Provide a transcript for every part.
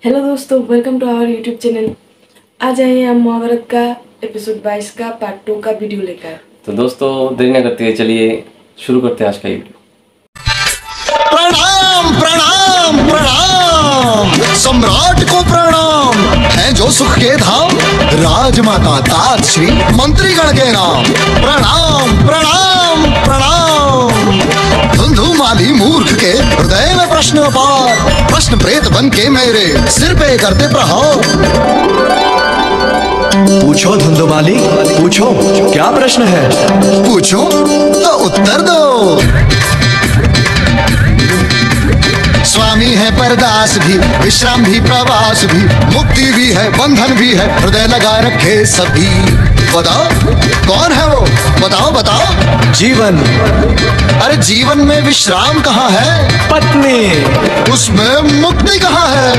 Hello दोस्तों, welcome to our YouTube channel. आज आए हैं हम महाभारत का एपिसोड 22 का पार्ट 2 का वीडियो लेकर। तो दोस्तों देरी न करते हुए चलिए शुरू करते हैं आज का वीडियो। प्रणाम प्रणाम प्रणाम, सम्राट को प्रणाम है जो सुख के धाम, राजमाता तात श्री मंत्रीगण के नाम। प्रणाम प्रणाम प्रणाम। धुंधुमाली मूर्ख के हृदय में प्रश्न अपार, प्रश्न प्रेत बन के मेरे सिर पे करते प्रहार। पूछो धुंधुमाली पूछो, क्या प्रश्न है? पूछो तो उत्तर दो। स्वामी है परदास भी, विश्राम भी, प्रवास भी, मुक्ति भी है, बंधन भी है, हृदय लगा रखे सभी। बताओ कौन है वो, बताओ बताओ। जीवन। अरे जीवन में विश्राम कहाँ है? पत्नी। उसमें मुक्ति कहाँ है?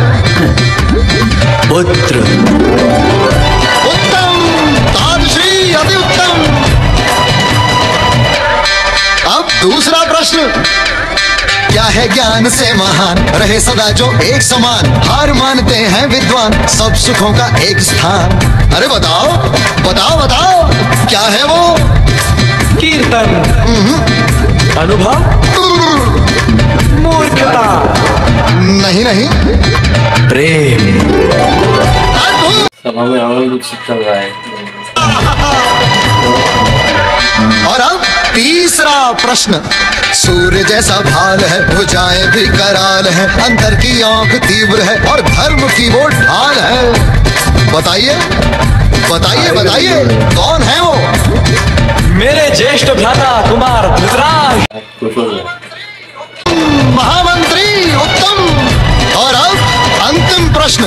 पुत्र। उत्तम, तादृशी अति उत्तम। अब दूसरा प्रश्न, क्या है ज्ञान से महान, रहे सदा जो एक समान, हार मानते हैं विद्वान, सब सुखों का एक स्थान। अरे बताओ बताओ बताओ, क्या है वो? कीर्तन। अनुभव। मूर्खता। नहीं नहीं, प्रेम। सभा में आनंद उत्सव चल रहा है। और अब तीसरा प्रश्न, सूर्य जैसा भाल है, भुजाएं भी कराल है, अंतर की आंख तीव्र है और धर्म की वो ढाल है। बताइए बताइए बताइए, कौन है वो? मेरे ज्येष्ठ भ्राता कुमार धृतराष्ट्र। खुश हो गया। महामंत्री उत्तम। और अब अंतिम प्रश्न,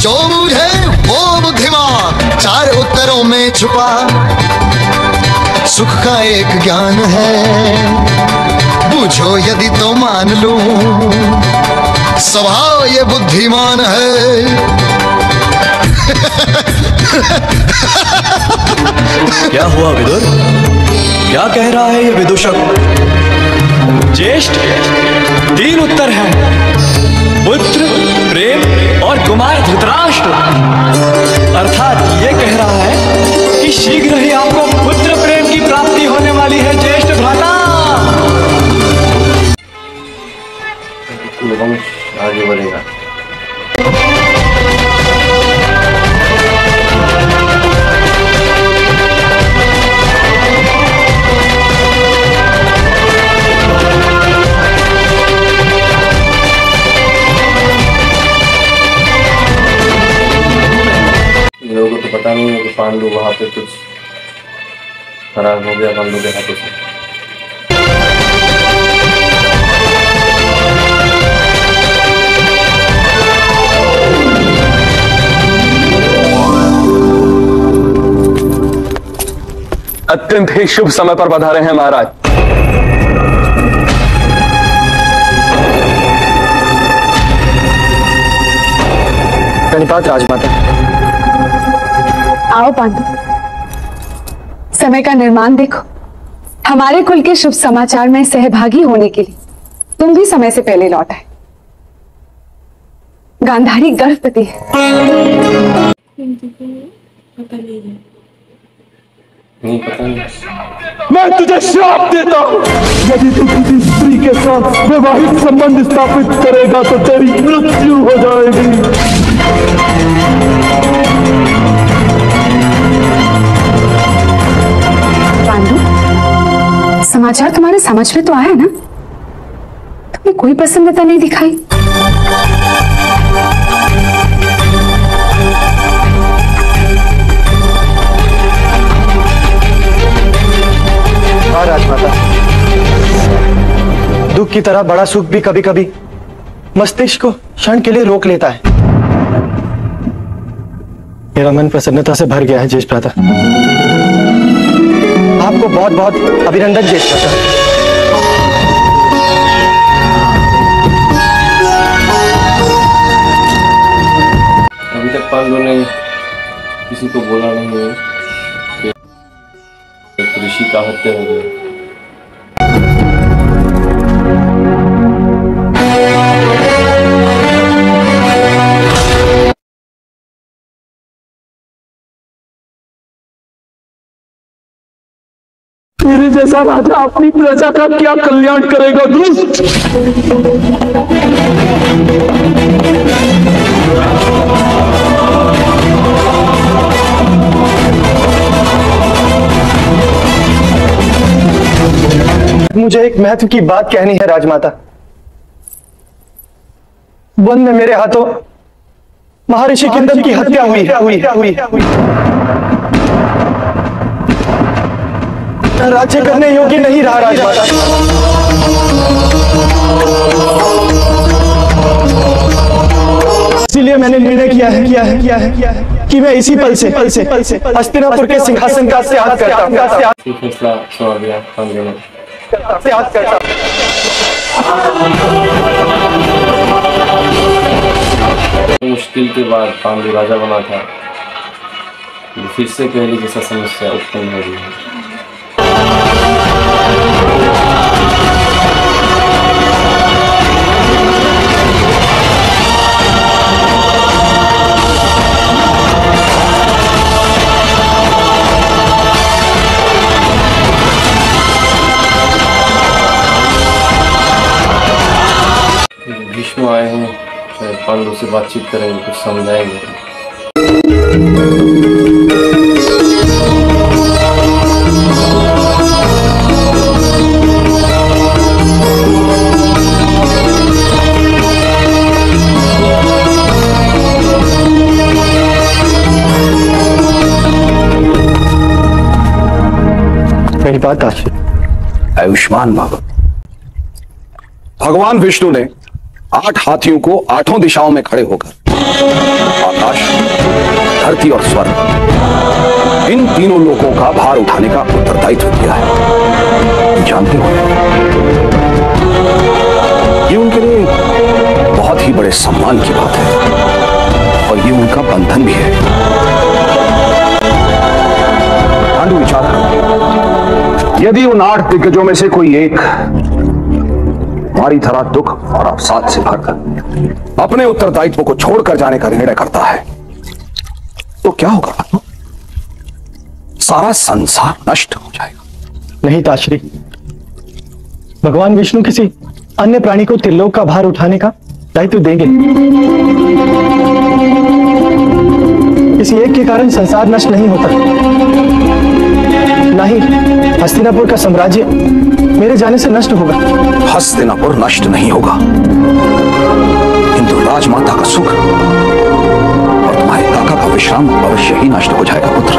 जो बूझे वो बुद्धिमान, चार उत्तरों में छुपा सुख का एक ज्ञान है। पूछो यदि तो मान लूं, स्वभाव ये बुद्धिमान है। क्या हुआ विदुर? क्या कह रहा है ये विदूषक? ज्येष्ठ तीन उत्तर हैं, पुत्र, प्रेम और कुमार धृतराष्ट्र। अर्थात ये कह रहा है कि शीघ्र ही आपको पुत्र प्रेम की प्राप्ति होने वाली है ज्येष्ठ भ्राता। वंश आगे बढ़ेगा। लोगों को तो पता नहीं है कि पांडु वहां पे कुछ खराब हो गया पांडु के हाथों से। अत्यंत ही शुभ समय पर पधारे हैं महाराज। धन्यवाद राजमाता। आओ पांडु, समय का निर्माण देखो। हमारे कुल के शुभ समाचार में सहभागी होने के लिए तुम भी समय से पहले लौट आए। गांधारी गर्भवती है। पता नहीं है। नहीं पता नहीं। मैं तुझे श्राप देता हूं, यदि तू किसी स्त्री के साथ वैवाहिक संबंध स्थापित करेगा तो तेरी मृत्यु हो जाएगी। पांडु, समाचार तुम्हारे समझ में तो आया ना? तुमने कोई प्रसन्नता नहीं दिखाई। हाँ राजमाता, दुख की तरह बड़ा सुख भी कभी कभी मस्तिष्क को क्षण के लिए रोक लेता है। मेरा मन प्रसन्नता से भर गया है ज्येष्ठ भ्राता। आपको बहुत बहुत अभिनंदन ज्येष्ठ भ्राता। अभी तक पांडु ने किसी को बोला नहीं है कि ऋषि का हत्या हो गया। मेरे जैसा राजा अपनी प्रजा का क्या कल्याण करेगा दुष्ट? मुझे एक महत्व की बात कहनी है राजमाता। वन में मेरे हाथों महर्षि किंदम की हत्या हुई। राज्य करने योग्य नहीं रहा राजमाता। इसीलिए मैंने निर्णय किया है कि मैं इसी पल से हस्तिनापुर के सिंहासन का त्याग करता हूं। फैसला सुना दिया पांडु ने। मुश्किल के बाद पांडु राजा बना था, फिर से पहले जैसा समस्या उत्पन्न हो गई है। भीष्म आए हैं, शायद पांडु से बातचीत करेंगे, कुछ समझाएंगे। मेरी बात आयुष्मान भव। भगवान विष्णु ने 8 हाथियों को 8 दिशाओं में खड़े होकर आकाश, धरती और स्वर्ग, इन तीनों लोकों का भार उठाने का उत्तरदायित्व दिया है। जानते हो, ये उनके लिए बहुत ही बड़े सम्मान की बात है और ये उनका बंधन भी है। पांडु, विचार करो, यदि उन 8 दिग्गजों में से कोई एक हमारी तरह दुख और अवसाद से भरकर अपने उत्तरदायित्व को छोड़कर जाने का निर्णय करता है, तो क्या होगा? सारा संसार नष्ट हो जाएगा। नहीं ताश्री, भगवान विष्णु किसी अन्य प्राणी को त्रिलोक का भार उठाने का दायित्व देंगे। किसी एक के कारण संसार नष्ट नहीं होता, नहीं हस्तिनापुर का साम्राज्य मेरे जाने से नष्ट होगा। हस्तिनापुर नष्ट नहीं होगा, किंतु राजमाता का सुख और तुम्हारे काका का विश्राम अवश्य ही नष्ट हो जाएगा पुत्र।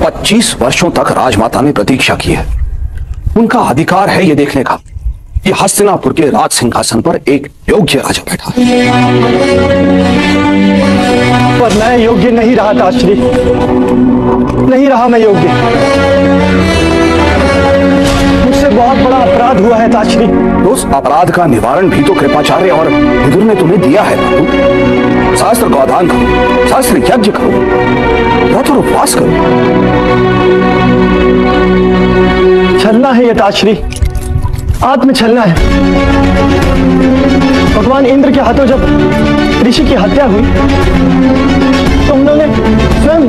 25 वर्षों तक राजमाता ने प्रतीक्षा की है। उनका अधिकार है ये देखने का कि हस्तिनापुर के राज सिंहासन पर एक योग्य राजा बैठा है। पर मैं योग्य नहीं रहा ताश्री, नहीं रहा मैं योग्य। मुझसे बहुत बड़ा अपराध हुआ है ताश्री। उस अपराध का निवारण भी तो कृपाचार्य और विदुर ने तुम्हें दिया है। शास्त्र का अध्ययन करो, शास्त्र यज्ञ करो, व्रत और उपवास करो। छलना है ये ताश्री, आत्म छलना है। भगवान इंद्र के हाथों जब ऋषि की हत्या हुई तो उन्होंने स्वयं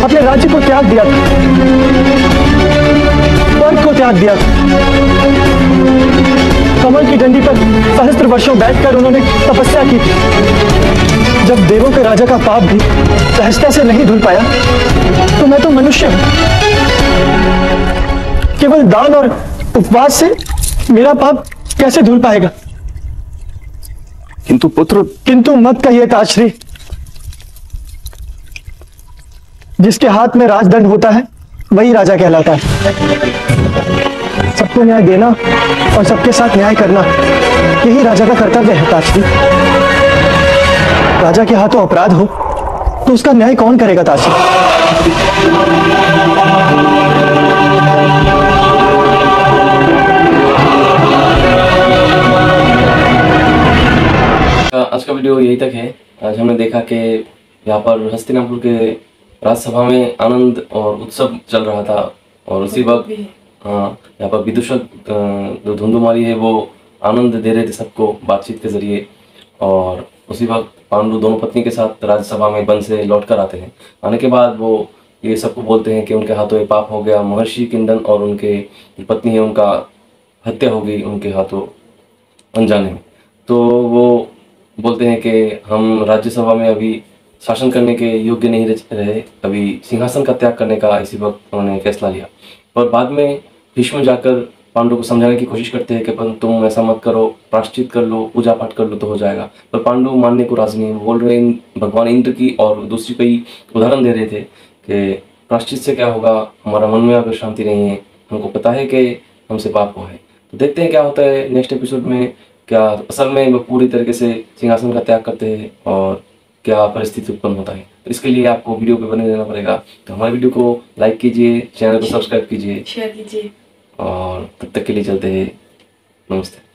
अपने राज्य को त्याग दिया था, स्वर्ग को त्याग दिया था। कमल की डंडी पर सहस्त्र वर्षों बैठकर उन्होंने तपस्या की थी। जब देवों के राजा का पाप भी सहजता से नहीं धुल पाया तो मैं तो मनुष्य हूं। केवल दान और उपवास से मेरा पाप कैसे धुल पाएगा? किंतु पुत्र, किंतु मत कहिए ताश्री। जिसके हाथ में राजदंड होता है वही राजा कहलाता है। सबको न्याय देना और सबके साथ न्याय करना यही राजा का कर्तव्य है ताश्री। राजा के हाथों अपराध हो तो उसका न्याय कौन करेगा ताश्री? आज का वीडियो यही तक है। आज हमने देखा कि यहाँ पर हस्तिनापुर के राजसभा में आनंद और उत्सव चल रहा था और उसी वक्त यहाँ पर विदूषक जो धुंधुमारी है वो आनंद दे रहे थे सबको बातचीत के जरिए। और उसी वक्त पांडु दोनों पत्नी के साथ राज्यसभा में वन से लौट कर आते हैं। आने के बाद वो ये सबको बोलते हैं कि उनके हाथों ये पाप हो गया। महर्षि किंदन और उनके पत्नी है, उनका हत्या हो गई उनके हाथों अनजाने में। तो वो बोलते हैं कि हम राज्यसभा में अभी शासन करने के योग्य नहीं रहे, अभी सिंहासन का त्याग करने का इसी वक्त उन्होंने फैसला लिया। पर बाद में भीष्म जाकर पांडु को समझाने की कोशिश करते हैं कि तुम ऐसा मत करो, प्रायश्चित कर लो, पूजा पाठ कर लो तो हो जाएगा। पर पांडु मानने को राजी नहीं, बोल रहे भगवान इंद्र की और दूसरी कई उदाहरण दे रहे थे कि प्रायश्चित से क्या होगा, हमारा मन में अगर शांति नहीं है, हमको पता है कि हमसे पाप हुआ है। तो देखते हैं क्या होता है नेक्स्ट एपिसोड में। क्या असल में वो पूरी तरीके से सिंहासन का त्याग करते हैं और क्या परिस्थिति उत्पन्न होता है। तो इसके लिए आपको वीडियो पे बने रहना पड़ेगा। तो हमारे वीडियो को लाइक कीजिए, चैनल को सब्सक्राइब कीजिए, शेयर कीजिए। और तब तक के लिए चलते हैं। नमस्ते।